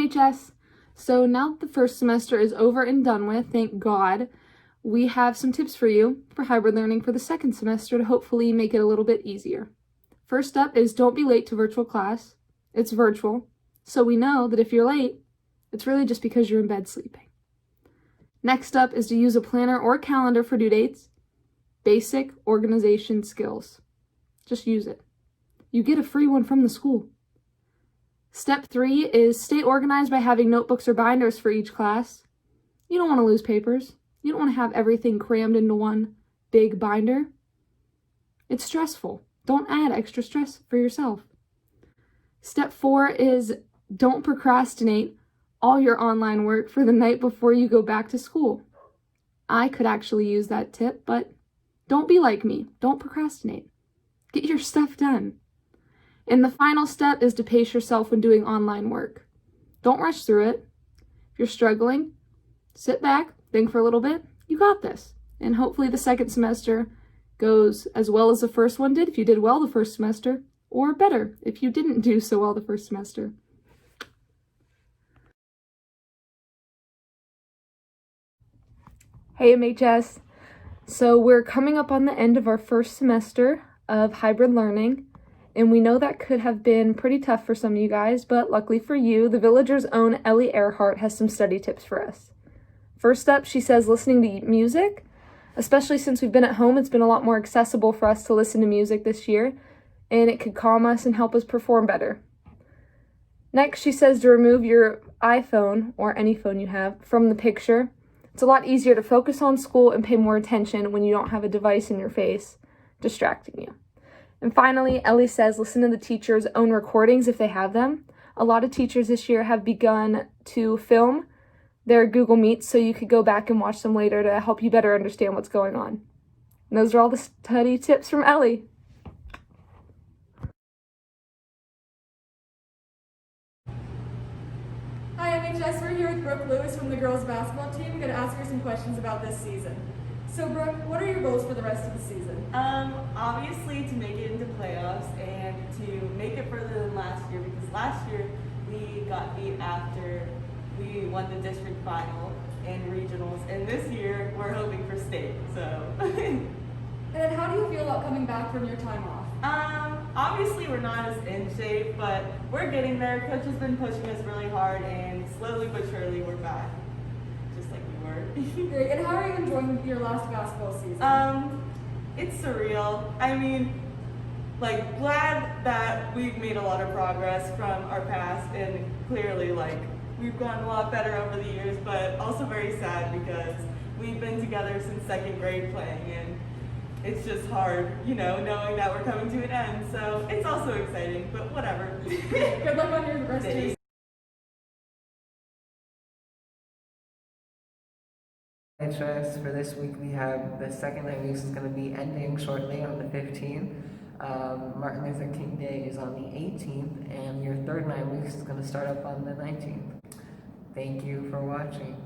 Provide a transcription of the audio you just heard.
MHS. So now that the first semester is over and done with, thank God, we have some tips for you for hybrid learning for the second semester to hopefully make it a little bit easier. First up is don't be late to virtual class. It's virtual, so we know that if you're late, it's really just because you're in bed sleeping. Next up is to use a planner or calendar for due dates. Basic organization skills. Just use it. You get a free one from the school. Step 3 is stay organized by having notebooks or binders for each class. You don't want to lose papers. You don't want to have everything crammed into one big binder. It's stressful. Don't add extra stress for yourself. Step 4 is don't procrastinate all your online work for the night before you go back to school. I could actually use that tip, but don't be like me. Don't procrastinate. Get your stuff done. And the final step is to pace yourself when doing online work. Don't rush through it. If you're struggling, sit back, think for a little bit. You got this. And hopefully the second semester goes as well as the first one did if you did well the first semester, or better if you didn't do so well the first semester. Hey MHS. So we're coming up on the end of our first semester of hybrid learning, and we know that could have been pretty tough for some of you guys, but luckily for you, the Villager's own Ellie Earhart has some study tips for us. First up, she says listening to music, especially since we've been at home, it's been a lot more accessible for us to listen to music this year, and it could calm us and help us perform better. Next, she says to remove your iPhone, or any phone you have, from the picture. It's a lot easier to focus on school and pay more attention when you don't have a device in your face distracting you. And finally, Ellie says listen to the teacher's own recordings if they have them. A lot of teachers this year have begun to film their Google Meets so you could go back and watch them later to help you better understand what's going on. And those are all the study tips from Ellie. Hi MHS, we're here with Brooke Lewis from the girls basketball team. We're going to ask her some questions about this season. So Brooke, what are your goals for the rest of the season? Obviously to make it into playoffs and to make it further than last year, because last year we got beat after we won the district final and regionals, and this year we're hoping for state, so. And then how do you feel about coming back from your time off? Obviously we're not as in shape, but we're getting there. Coach has been pushing us really hard, and slowly but surely we're back, just like we were. Great, and how are you enjoying your last basketball season? It's surreal. I mean, like, glad that we've made a lot of progress from our past, and clearly, like, we've gotten a lot better over the years, but also very sad because we've been together since second grade playing, and it's just hard, you know, knowing that we're coming to an end. So it's also exciting, but whatever. Good luck on your rest of your season. Interest for this week, we have the second night weeks is going to be ending shortly on the 15th. Martin Luther King Day is on the 18th, and your third 9 weeks is going to start up on the 19th. Thank you for watching.